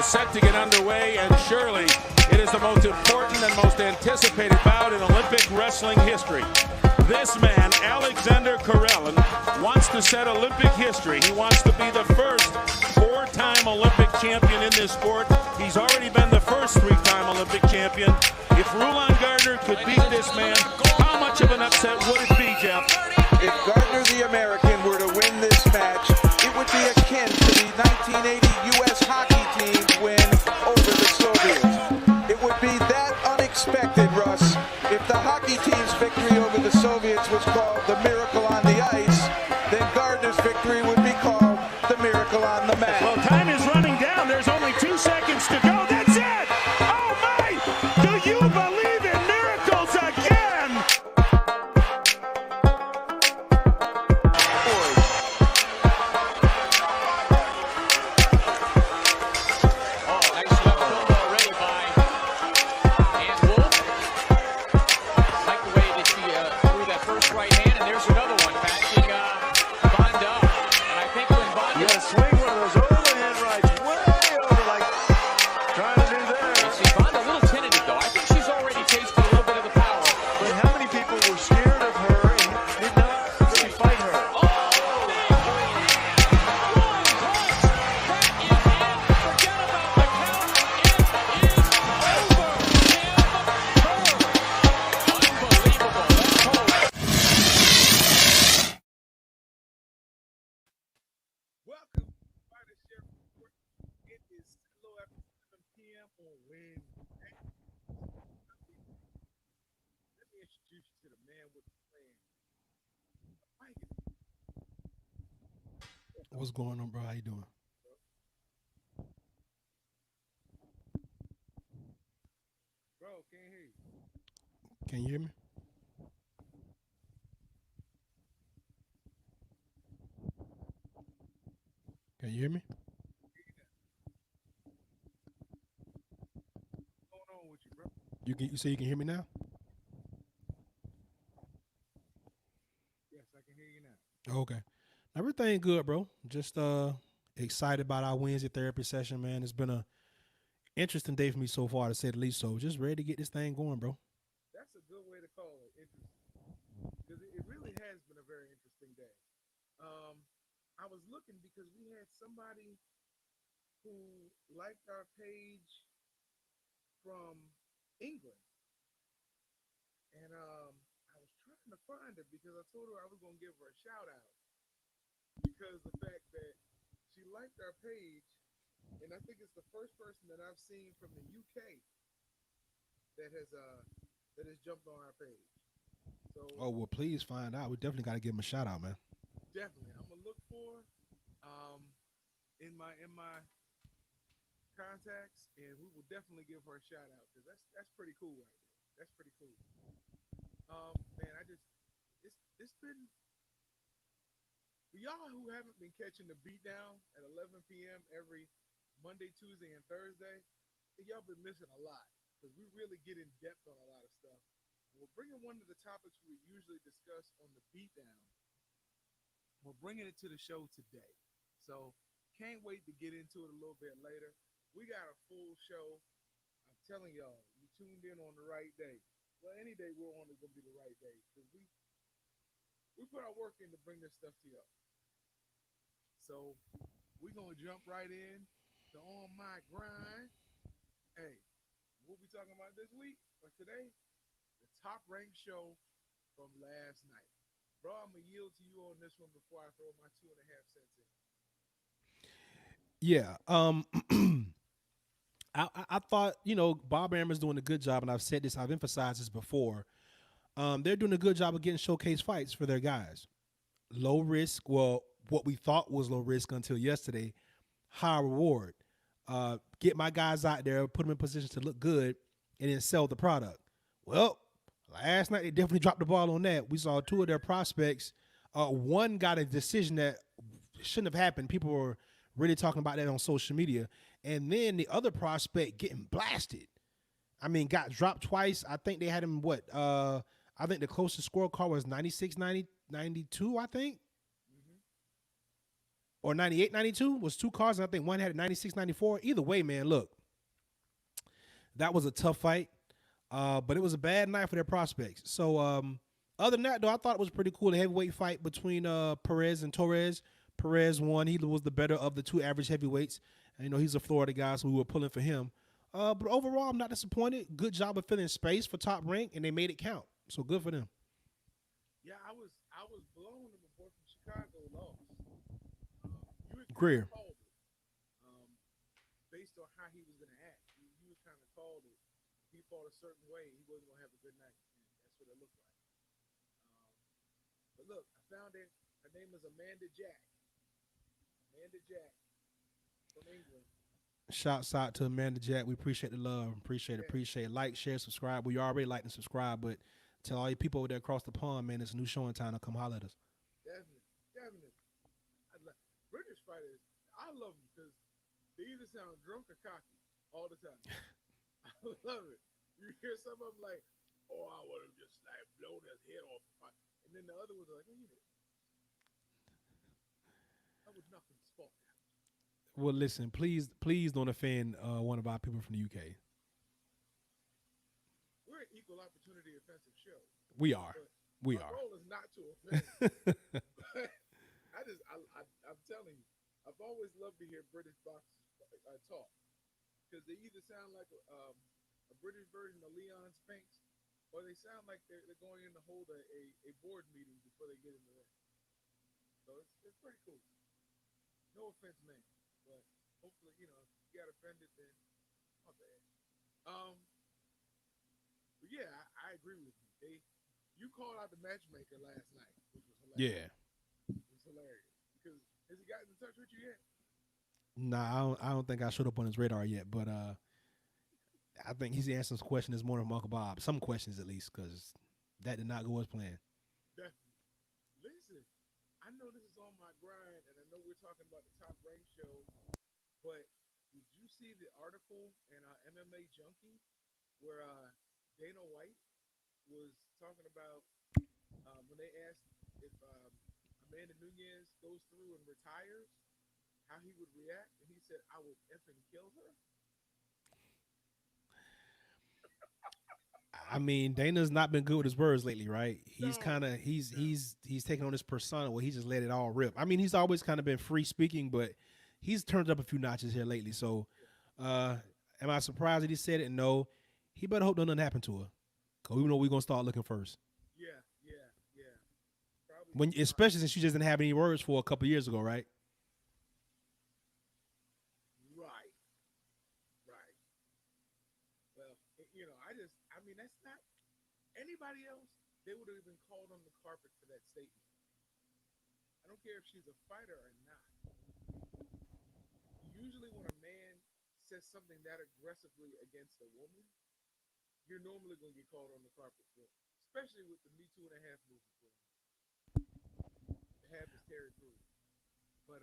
set to get underway, and surely it is the most important and most anticipated bout in Olympic wrestling history. This man, Alexander Karelin, wants to set Olympic history. He wants to be the first four-time Olympic champion in this sport. He's already been the first three-time Olympic champion. If Rulon Gardner could beat this man, how much of an upset would it be, Jeff? If Gardner the American were to win this match, it would be akin to the 1980 U.S. hockey team's win over the Soviets. It would be that unexpected, Russ. If the hockey team's victory over the Soviets was called the miracle on the ice, then Gardner's victory would be called the miracle on the mat. Well, time is running down. There's only 2 seconds to go. That's it! Oh, my! Do you believe in miracles again? Oh, nice left hook already by Ann Wolf. Like the way that she threw that first right hand, and there's another one backing Vonda up. And I think when Vonda... Yeah, swing one of those overhand rights way over, like trying to do that. You see Vonda a little tentative, though. I think she's already tasted a little bit of the power. But how many people were scared of her and did not really fight her? Welcome to Fighter Share Report. It is a little after 7 p.m. on Wednesday. Let me introduce you to the man with the plan. Mike, What's going on, bro? How you doing? bro, can't hear you. Can you hear me? Can you hear me? What's going on with you, bro? You say you can hear me now? Yes, I can hear you now. Okay. Everything good, bro. Just excited about our Wednesday therapy session, man. It's been a interesting day for me so far, to say the least. So just ready to get this thing going, bro. That's a good way to call it, interesting. Because it really has been a very interesting day. I was looking because we had somebody who liked our page from England. And I was trying to find her because I told her I was going to give her a shout out. Because the fact that she liked our page, and I think it's the first person that I've seen from the UK that has jumped on our page. So Oh, well, please find out. We definitely got to give him a shout out, man. definitely, I'm gonna look for in my contacts, and we will definitely give her a shout out because that's pretty cool right there. That's pretty cool. Man, it's been for y'all who haven't been catching the beatdown at 11 p.m. every Monday, Tuesday, and Thursday. Y'all been missing a lot because we really get in depth on a lot of stuff. We're bringing one of the topics we usually discuss on the beatdown. We're bringing it to the show today. So can't wait to get into it a little bit later. We got a full show. I'm telling y'all, you tuned in on the right day. Well, any day we're on is going to be the right day because we put our work in to bring this stuff to y'all. So we're going to jump right in to On My Grind. Hey, what we talking about this week or today? The top ranked show from last night. Bro, I'm going to yield to you on this one before I throw my 2.5 cents in. Yeah. I thought, Bob Ammer's doing a good job, and I've said this, I've emphasized this before. They're doing a good job of getting showcase fights for their guys. Low risk, well, what we thought was low risk until yesterday, high reward. Get my guys out there, put them in position to look good, and then sell the product. Well, last night they definitely dropped the ball on that. We saw two of their prospects. One got a decision that shouldn't have happened. People were really talking about that on social media. And then the other prospect getting blasted. I mean, got dropped twice. I think they had him, I think the closest scorecard was 96-92, I think. or 98, 92 was two cars, and I think one had a 96, 94. Either way, man, look, that was a tough fight, but it was a bad night for their prospects. So, other than that, though, I thought it was pretty cool. The heavyweight fight between Perez and Torres. Perez won. He was the better of the two average heavyweights. And, he's a Florida guy, so we were pulling for him. But overall, I'm not disappointed. Good job of filling space for Top Rank, and they made it count. So good for them. Yeah, I was blown when the boy from Chicago lost. You had Greer. called it, based on how he was going to act. You was kind of called it. He fought a certain way. He wasn't going to have a good night. And that's what it looked like. But look, I found it. Her name is Amanda Jack. Amanda Jack from England. Shouts out to Amanda Jack. We appreciate the love. Appreciate it. Like, share, subscribe. We already like and subscribe, but tell all you people over there across the pond, man, it's a new show in town. To come holler at us. Definitely. British fighters, I love them because they either sound drunk or cocky all the time. I love it. You hear some of them like, oh, I want to just like blow his head off. And then the other ones are like, that was nothing's fault. Well, listen, please don't offend one of our people from the UK. We're an equal opportunity offensive show. We are. My goal is not to offend. I'm telling you, I've always loved to hear British boxers talk because they either sound like a British version of Leon Spinks, or they sound like they're going in to hold a board meeting before they get in the ring. So it's pretty cool. No offense, man, but hopefully, if you got offended, then my bad. But yeah, I agree with you. You called out the matchmaker last night, which was hilarious. Yeah. It was hilarious. Because has he gotten in touch with you yet? Nah, I don't think I showed up on his radar yet, but I think he's answering some questions this morning from Uncle Bob. Some questions at least, because that did not go as planned. Definitely. Listen, I know this is on my grind, and I know we're talking about the Top Rank show, but did you see the article in MMA Junkie where Dana White was talking about when they asked if Amanda Nunes goes through and retires, how he would react, and he said, "I would effing kill her." I mean, Dana's not been good with his words lately, right? He's he's taking on this persona where he just let it all rip. I mean, he's always kind of been free speaking, but he's turned up a few notches here lately. So, am I surprised that he said it? No. He better hope nothing happened to her, cause we know we're gonna start looking first. Yeah. Probably Especially since she just didn't have any words for a couple years ago, right? Right. Well, I mean, that's not anybody else. They would have been called on the carpet for that statement. I don't care if she's a fighter or not. Usually, when a man says something that aggressively against a woman, you're normally going to get called on the carpet for it, especially with the Me Too and a Half movement. The half is Terry Crews, but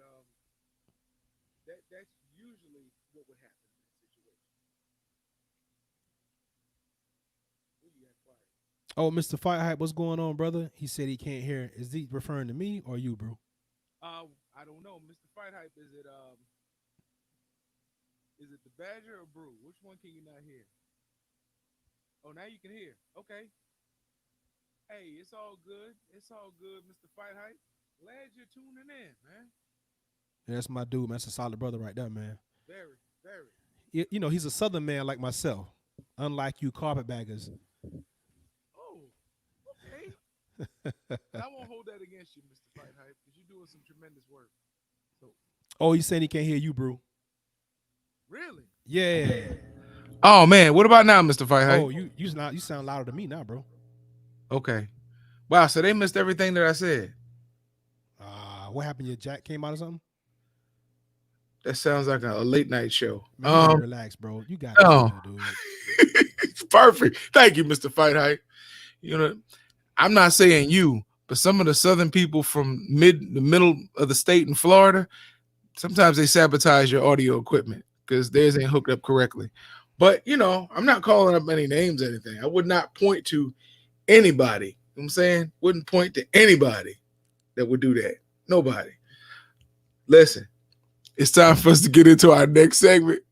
that's usually what would happen in that situation. Who you got quiet? Oh, Mr. Fight Hype, what's going on, brother? He said he can't hear. Is he referring to me or you, bro? I don't know. Mr. Fight Hype, is it the Badger or Brew? Which one can you not hear? Oh, now you can hear. Okay. Hey, it's all good. It's all good, Mr. Fight Hype. Glad you're tuning in, man. Yeah, that's my dude, man. That's a solid brother right there, man. Very, very. He's a Southern man like myself, unlike you carpetbaggers. Oh, okay. I won't hold that against you, Mr. Fight Hype, because you're doing some tremendous work. So. Oh, he's saying he can't hear you, bro. Really? Yeah. Oh man, what about now, Mr. Fight Hype? Oh, you sound louder to me now, bro. Okay. Wow, so they missed everything that I said. What happened? Your jack came out or something? That sounds like a late night show. Man, you gotta relax, bro. You got to dude. Perfect. Thank you, Mr. Fight Hype. I'm not saying you, but some of the Southern people from the middle of the state in Florida, sometimes they sabotage your audio equipment because theirs ain't hooked up correctly. But, I'm not calling up any names or anything. I would not point to anybody. You know what I'm saying? Wouldn't point to anybody that would do that. Nobody. Listen, it's time for us to get into our next segment.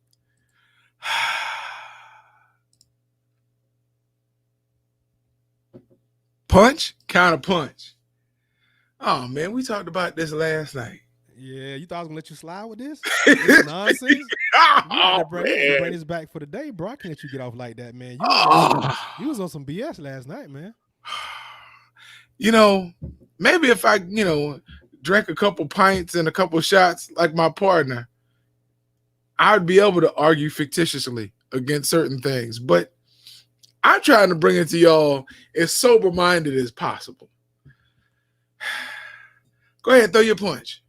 Punch, counter punch. Oh man, we talked about this last night. Yeah, you thought I was gonna let you slide with this? This nonsense. You had to Oh bring man. this back for the day, bro. I can't let you get off like that, man. Oh. You was on some BS last night, man. You know, maybe if I, drank a couple pints and a couple shots like my partner, I'd be able to argue fictitiously against certain things. But I'm trying to bring it to y'all as sober-minded as possible. Go ahead, throw your punch.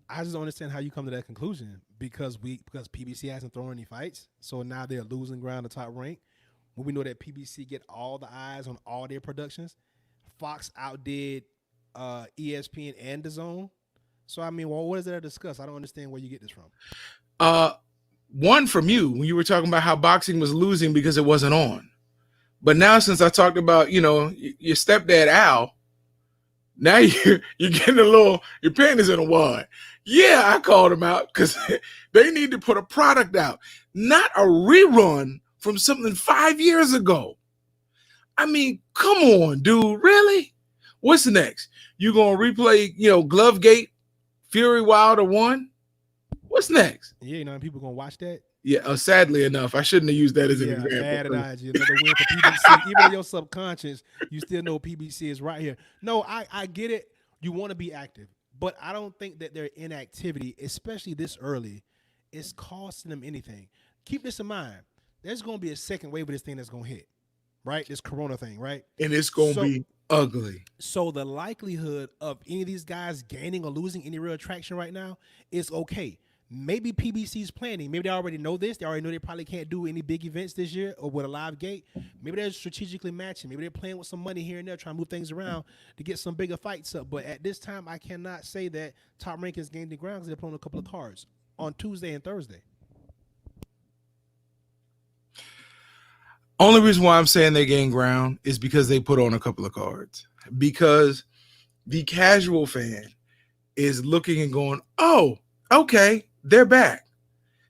I just don't understand how you come to that conclusion because PBC hasn't thrown any fights, so now they're losing ground to top rank. When we know that PBC get all the eyes on all their productions, Fox outdid ESPN and DAZN. So I mean, well, what is there to discuss? I don't understand where you get this from. One from you when you were talking about how boxing was losing because it wasn't on. But now since I talked about, your stepdad Al, now you're getting your panties in a wad. Yeah, I called him out because they need to put a product out, not a rerun from something 5 years ago. I mean, come on, dude. Really? What's next? You gonna replay, Glovegate, Fury Wilder 1? What's next? Yeah, people gonna watch that. Yeah, sadly enough, I shouldn't have used that as an example. Bad analogy. Another win for PBC. Even in your subconscious, you still know PBC is right here. No, I get it. You want to be active, but I don't think that their inactivity, especially this early, is costing them anything. Keep this in mind. There's going to be a second wave of this thing that's going to hit, right? This corona thing, right? And it's going to be ugly. So the likelihood of any of these guys gaining or losing any real traction right now is okay. Maybe PBC's planning. Maybe they already know this. They already know they probably can't do any big events this year or with a live gate. Maybe they're strategically matching. Maybe they're playing with some money here and there, trying to move things around to get some bigger fights up. But at this time, I cannot say that Top Rank has gained the ground because they're playing a couple of cards on Tuesday and Thursday. Only reason why I'm saying they gained ground is because they put on a couple of cards. Because the casual fan is looking and going, oh, okay, they're back.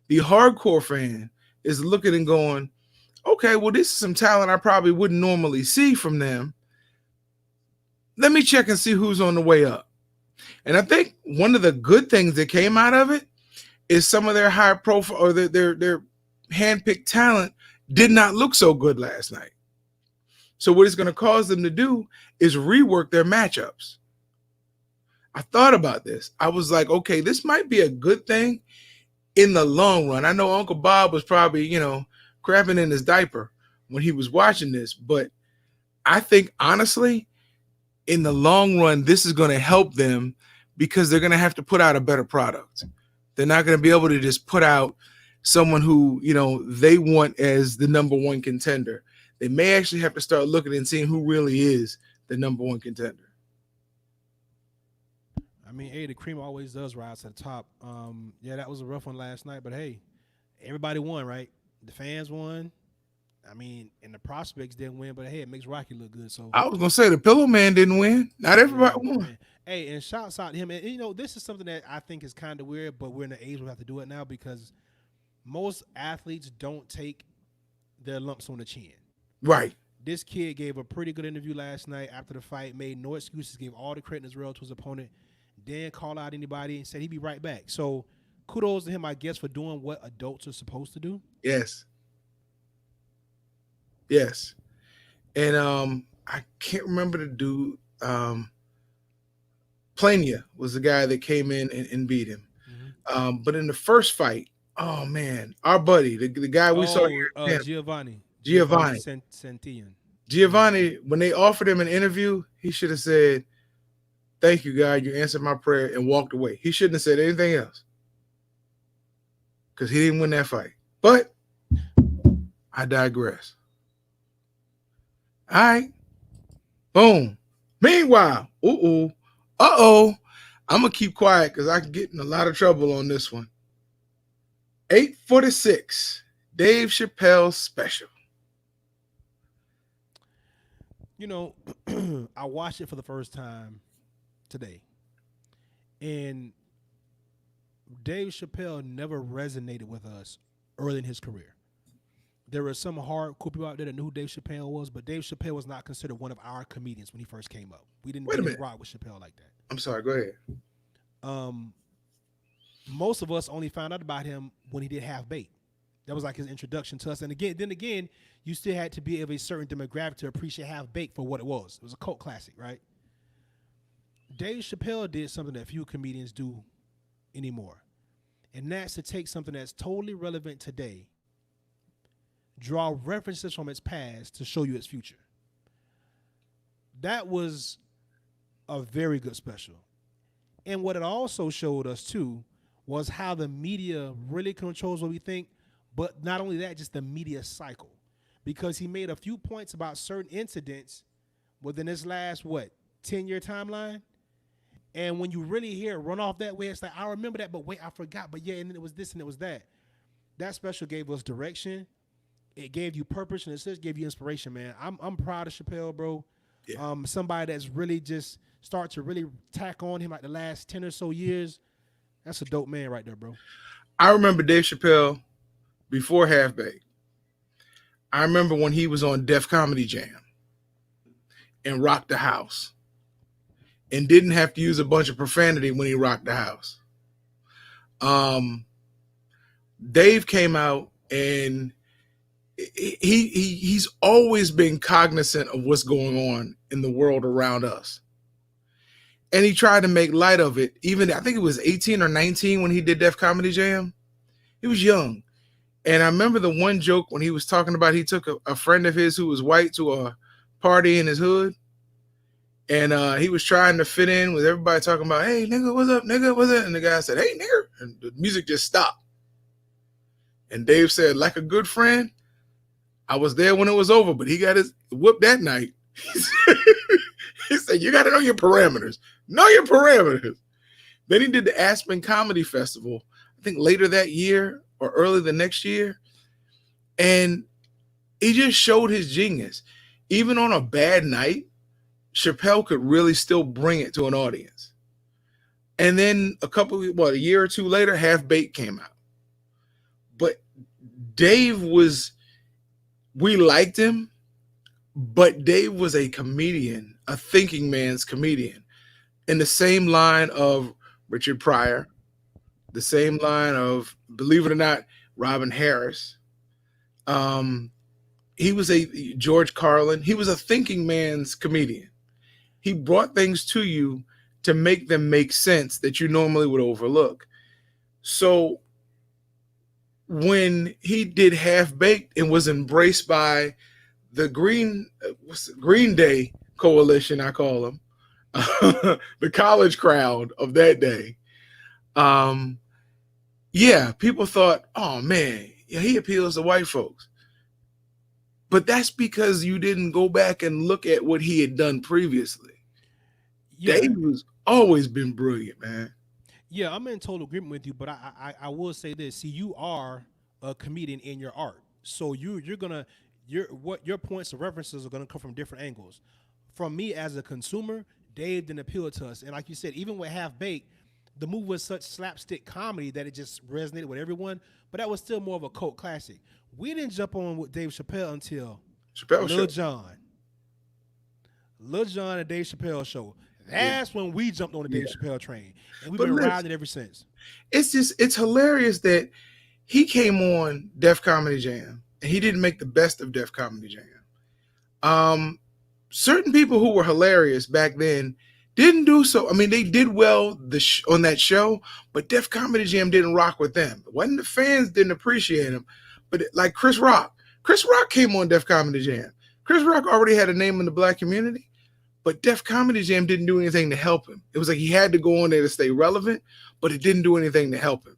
The hardcore fan is looking and going, okay, well, this is some talent I probably wouldn't normally see from them. Let me check and see who's on the way up. And I think one of the good things that came out of it is some of their high profile or their handpicked talent did not look so good last night. So what it's going to cause them to do is rework their matchups. I thought about this. I was like, okay, this might be a good thing in the long run. I know Uncle Bob was probably, crapping in his diaper when he was watching this, but I think honestly, in the long run, this is going to help them because they're going to have to put out a better product. They're not going to be able to just put out someone who, they want as the number one contender. They may actually have to start looking and seeing who really is the number one contender. I mean, hey, the cream always does rise to the top. Yeah, that was a rough one last night, but hey, everybody won, right? The fans won. I mean, and the prospects didn't win, but hey, it makes Rocky look good. So I was gonna say the Pillow Man didn't win. Not everybody won. Hey, and shouts out to him. And this is something that I think is kind of weird, but we're in the age where we have to do it now because most athletes don't take their lumps on the chin. Right. This kid gave a pretty good interview last night after the fight, made no excuses, gave all the credit in his world to his opponent, didn't call out anybody, and said he'd be right back. So kudos to him, I guess, for doing what adults are supposed to do. Yes. Yes. And I can't remember the dude. Plania was the guy that came in and beat him. Mm-hmm. But in the first fight, oh man, our buddy, the guy we saw here, Giovanni Santillan. Giovanni, when they offered him an interview, he should have said, "Thank you, God, you answered my prayer," and walked away. He shouldn't have said anything else because he didn't win that fight. But I digress. All right. Boom. Meanwhile, I'm going to keep quiet because I can get in a lot of trouble on this one. 846, Dave Chappelle special. I watched it for the first time today. And Dave Chappelle never resonated with us early in his career. There were some hardcore people out there that knew who Dave Chappelle was, but Dave Chappelle was not considered one of our comedians when he first came up. We didn't, Wait a we minute. didn't rock with Chappelle like that. I'm sorry. Go ahead. Most of us only found out about him when he did Half Baked. That was like his introduction to us. And again, you still had to be of a certain demographic to appreciate Half Baked for what it was. It was a cult classic, right? Dave Chappelle did something that few comedians do anymore. And that's to take something that's totally relevant today, draw references from its past to show you its future. That was a very good special. And what it also showed us, too, was how the media really controls what we think, but not only that, just the media cycle. Because he made a few points about certain incidents within this last, 10-year timeline? And when you really hear it run off that way, it's like, I remember that, but wait, I forgot. But yeah, and then it was this and it was that. That special gave us direction. It gave you purpose, and it just gave you inspiration, man. I'm proud of Chappelle, bro. Yeah. Somebody that's really just start to really tack on him like the last 10 or so years. That's a dope man right there, bro. I remember Dave Chappelle before Half Baked. I remember when he was on Def Comedy Jam and rocked the house and didn't have to use a bunch of profanity when he rocked the house. Dave came out and he's always been cognizant of what's going on in the world around us. And he tried to make light of it. Even, I think it was 18 or 19 when he did Def Comedy Jam. He was young. And I remember the one joke when he was talking about he took a friend of his who was white to a party in his hood. And he was trying to fit in with everybody talking about, hey, nigga, what's up, nigga, what's up? And the guy said, hey, nigga. And the music just stopped. And Dave said, like a good friend, I was there when it was over, but he got his whoop that night. He said, you got to know your parameters. Know your parameters. Then he did the Aspen Comedy Festival, I think later that year or early the next year. And he just showed his genius. Even on a bad night, Chappelle could really still bring it to an audience. And then a year or two later, Half Baked came out. But Dave we liked him, but Dave was a comedian, a thinking man's comedian, in the same line of Richard Pryor, the same line of, believe it or not, Robin Harris. He was a George Carlin. He was a thinking man's comedian. He brought things to you to make them make sense that you normally would overlook. So when he did Half Baked and was embraced by the Green Day coalition, I call them, the college crowd of that day, people thought, oh man, yeah, he appeals to white folks. But that's because you didn't go back and look at what he had done previously. Yeah. Dave has always been brilliant, man. Yeah, I'm in total agreement with you, but I will say this. See, you are a comedian in your art. So your points of references are gonna come from different angles. From me as a consumer, Dave didn't appeal to us. And like you said, even with Half Baked, the movie was such slapstick comedy that it just resonated with everyone, but that was still more of a cult classic. We didn't jump on with Dave Chappelle until Lil Jon and Dave Chappelle show. That's when we jumped on the Dave Chappelle train, and we've been riding it ever since. It's hilarious that he came on Def Comedy Jam, and he didn't make the best of Def Comedy Jam. Certain people who were hilarious back then didn't do so. I mean, they did well on that show, but Def Comedy Jam didn't rock with them. It wasn't the fans didn't appreciate him, but like Chris Rock. Chris Rock came on Def Comedy Jam. Chris Rock already had a name in the black community, but Def Comedy Jam didn't do anything to help him. It was like he had to go on there to stay relevant, but it didn't do anything to help him.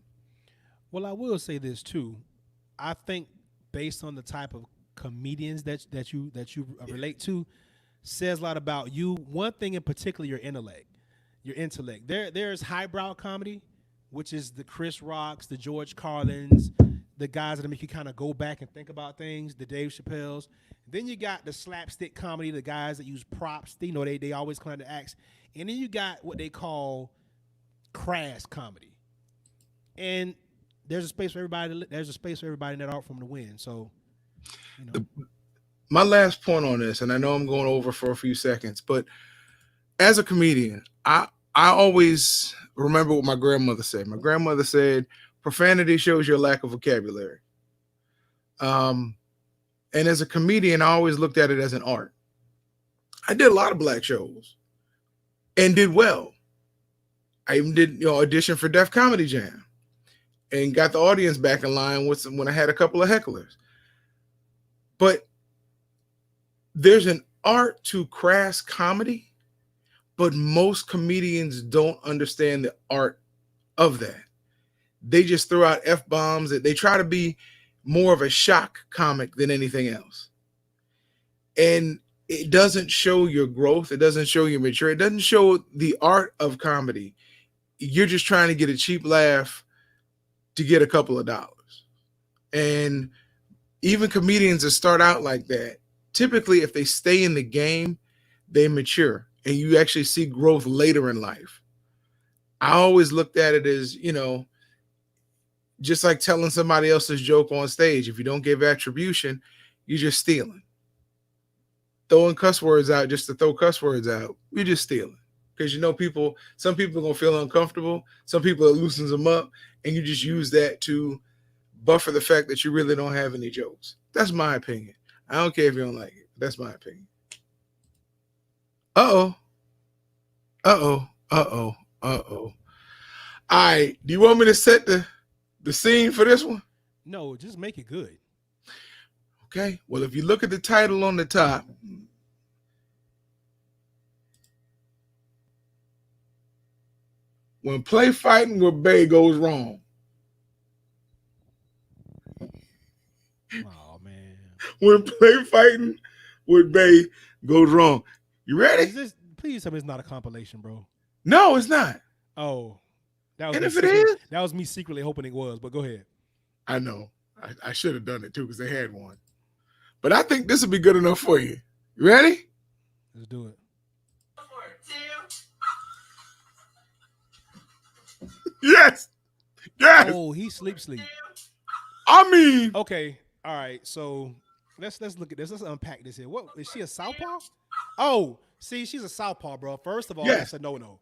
Well, I will say this too. I think based on the type of comedians that you relate to, says a lot about you. One thing in particular, your intellect. There's highbrow comedy, which is the Chris Rocks, the George Carlins, the guys that make you kind of go back and think about things, the Dave Chappelles. Then you got the slapstick comedy, the guys that use props. They always come out to acts. And then you got what they call crass comedy. and there's a space for everybody. There's a space for everybody in that art form to win. So, you know, My last point on this, and I know I'm going over for a few seconds, but as a comedian, I always remember what my grandmother said. My grandmother said, "Profanity shows your lack of vocabulary." And as a comedian, I always looked at it as an art. I did a lot of black shows and did well. I even did, audition for Def Comedy Jam and got the audience back in line when I had a couple of hecklers. But there's an art to crass comedy, but most comedians don't understand the art of that. They just throw out F-bombs. They try to be more of a shock comic than anything else. And it doesn't show your growth. It doesn't show your maturity. It doesn't show the art of comedy. You're just trying to get a cheap laugh to get a couple of dollars. And even comedians that start out like that, typically if they stay in the game, they mature and you actually see growth later in life. I always looked at it as, just like telling somebody else's joke on stage. If you don't give attribution, you're just stealing. Throwing cuss words out just to throw cuss words out, you're just stealing. Because some people are going to feel uncomfortable. Some people, it loosens them up. And you just use that to buffer the fact that you really don't have any jokes. That's my opinion. I don't care if you don't like it. That's my opinion. Uh-oh. Uh-oh. Uh-oh. Uh-oh. All right. Do you want me to set the scene for this one? no, just make it good. Okay. Well, if you look at the title on the top, when play fighting with Bay goes wrong. Oh man. When play fighting with Bay goes wrong. You ready? Please tell me it's not a compilation, bro. No, it's not. Oh. That was And me if it is? that was me secretly hoping it was, but go ahead. I know. I should have done it too because they had one. But I think this will be good enough for you. You ready? Let's do it. Yes. Yes. Oh, he sleep. I mean, Okay. All right. So let's look at this. Let's unpack this here. What is she, a southpaw? Oh, see, she's a southpaw, bro. First of all, Yes. that's a no.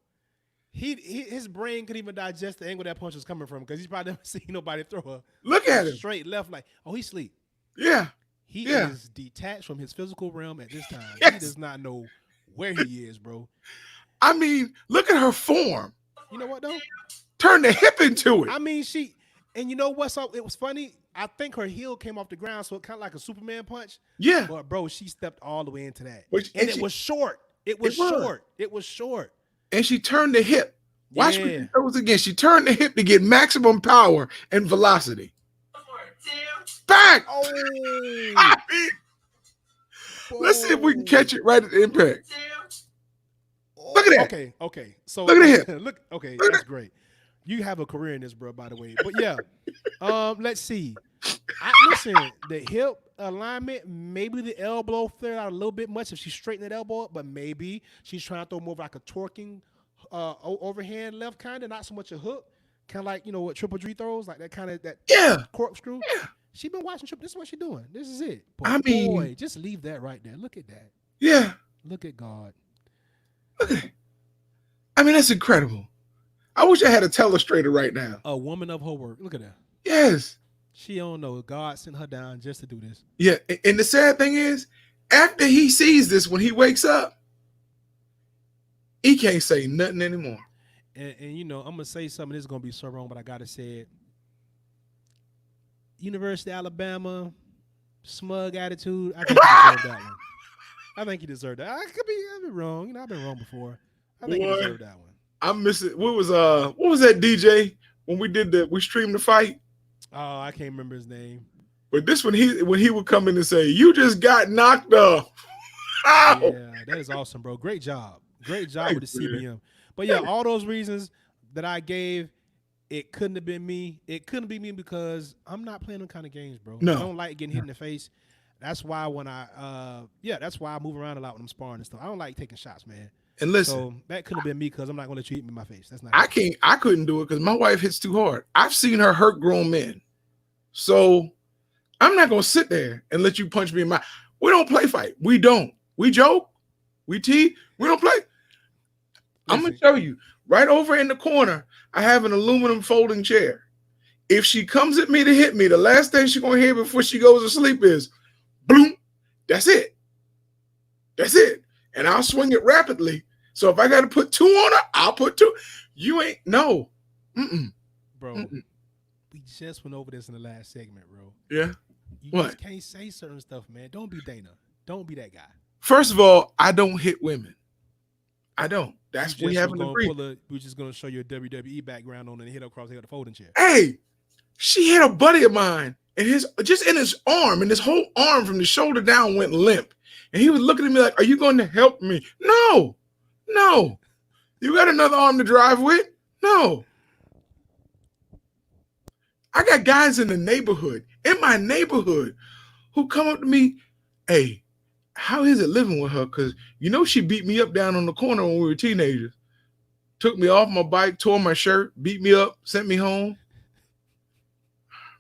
His brain couldn't even digest the angle that punch was coming from because he's probably never seen nobody throw a look at him. straight left like, oh, he sleep. Yeah. He Yeah. is detached from his physical realm at this time. Yes. He does not know where he is, bro. I mean, look at her form. You know what though? Turn the hip into it. I mean, and you know what's up? It was funny. I think her heel came off the ground, so it kind of like a Superman punch. Yeah. But bro, she stepped all the way into that, And it was short. It was short. And she turned the hip. Watch Yeah. me do those again. She turned the hip to get maximum power and velocity. Back. Oh, I mean, let's see if we can catch it right at the impact. Look at that. Okay. So Look at him. Look. Okay, Look at that's great. You have a career in this, bro. By the way, but yeah. Let's see. Listen, the hip alignment, maybe the elbow flared out a little bit much if she straightened that elbow up, but maybe she's trying to throw more of like a twerking overhand left kind of, not so much a hook, kind of like what Triple G throws, like that kind of that corkscrew. Yeah. She been watching Triple. This is what she's doing. This is it. But I mean, boy, just leave that right there. Look at that. Yeah. Look at God. Look at it. I mean, that's incredible. I wish I had a telestrator right now. A woman of her work. Look at that. Yes. She don't know. God sent her down just to do this. Yeah. And the sad thing is, after he sees this, when he wakes up, he can't say nothing anymore. And I'm gonna say something. This is gonna be so wrong, but I gotta say it. University of Alabama, smug attitude. I think he deserved that one. I think he deserved that. I've been wrong. I've been wrong before. I think he deserved that one. I'm missing. What was that DJ when we streamed the fight? Oh, I can't remember his name. But this when he would come in and say, "You just got knocked off." Yeah, that is awesome, bro. Great job with the CBM. But yeah, all those reasons that I gave, it couldn't have been me. It couldn't be me because I'm not playing them kind of games, bro. No. I don't like getting hit in the face. That's why that's why I move around a lot when I'm sparring and stuff. I don't like taking shots, man. And listen, So that couldn't have been me because I'm not going to let you hit me in my face. That's not. I couldn't do it because my wife hits too hard. I've seen her hurt grown men. So I'm not going to sit there and let you punch me in my. We don't play fight. We don't. We joke. We tease. We don't play. I'm going to show you. Right over in the corner, I have an aluminum folding chair. If she comes at me to hit me, the last thing she's going to hear before she goes to sleep is, boom. That's it. That's it. And I'll swing it rapidly. So if I got to put 2 on her, I'll put 2. You ain't, no. Bro, we just went over this in the last segment, bro. Yeah. You What? just can't say certain stuff, man. Don't be Dana. Don't be that guy. First of all, I don't hit women. I don't. That's we haven't agreed. We're just gonna show your WWE background on and hit across the folding chair. Hey, she hit a buddy of mine, and his arm, and his whole arm from the shoulder down went limp. And he was looking at me like, "Are you going to help me?" No. You got another arm to drive with? No. I got guys in my neighborhood, who come up to me, "Hey, how is it living with her? Because she beat me up down on the corner when we were teenagers. Took me off my bike, tore my shirt, beat me up, sent me home."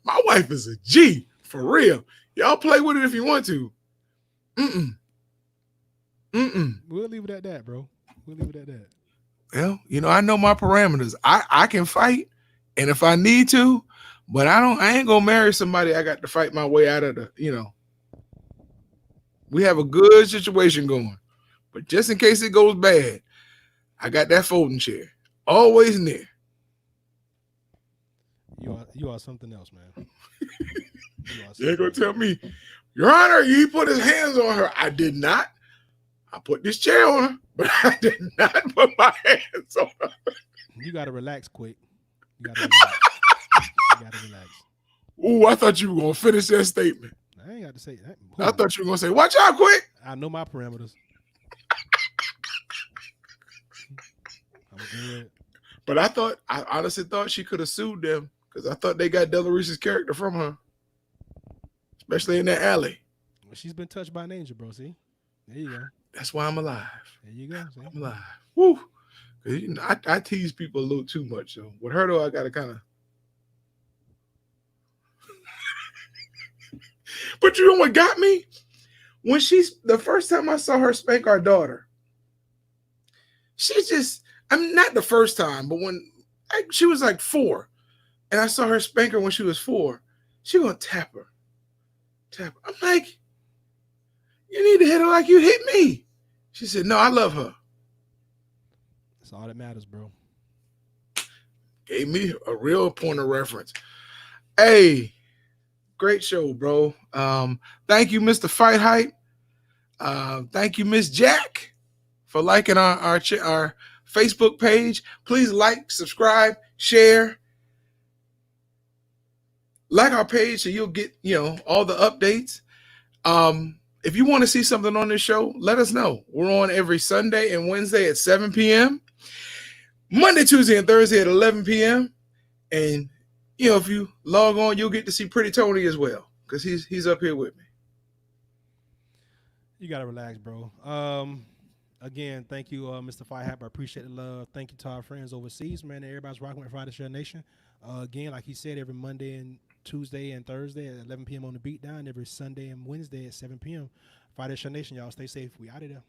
My wife is a G, for real. Y'all play with it if you want to. We'll leave it at that, bro. We'll leave it at that. Well, I know my parameters. I can fight, and if I need to, but I ain't gonna marry somebody I got to fight my way out of the, We have a good situation going. But just in case it goes bad, I got that folding chair. Always near. You are something else, man. You ain't gonna tell me, Your Honor, he put his hands on her. I did not. I put this chair on her, but I did not put my hands on her. You gotta relax quick. You gotta relax. Ooh, I thought you were gonna finish that statement. I ain't got to say that. I thought you were gonna say, "Watch out, quick." I know my parameters. I'm good. But I honestly thought she could have sued them because I thought they got Della Reese's character from her, especially in that alley. Well, she's been touched by an angel, bro. See, there you go. That's why I'm alive. There you go. See? I'm alive. Woo. I tease people a little too much. So with her though, I gotta kind of. But you know what got me? When the first time I saw her spank our daughter, not the first time, but when she was like 4, and I saw her spank her when she was 4, she gonna tap her. I'm like, you need to hit her like you hit me. She said, "No, I love her." That's all that matters, bro. Gave me a real point of reference. Hey, great show, bro. Thank you, Mr. Fight Hype. Thank you, Miss Jack, for liking our Facebook page. Please like, subscribe, share. Like our page so you'll get, all the updates. If you want to see something on this show, let us know. We're on every Sunday and Wednesday at 7 p.m. Monday, Tuesday, and Thursday at 11 p.m. And, if you log on, you'll get to see Pretty Tony as well because he's up here with me. You got to relax, bro. Again, thank you, Mr. Firehap. I appreciate the love. Thank you to our friends overseas, man. Everybody's rocking with Friday Share Nation. Again, like he said, every Monday and Tuesday and Thursday at 11 p.m. on the Beatdown. Every Sunday and Wednesday at 7 p.m. Friday Share Nation, y'all. Stay safe. We out of there.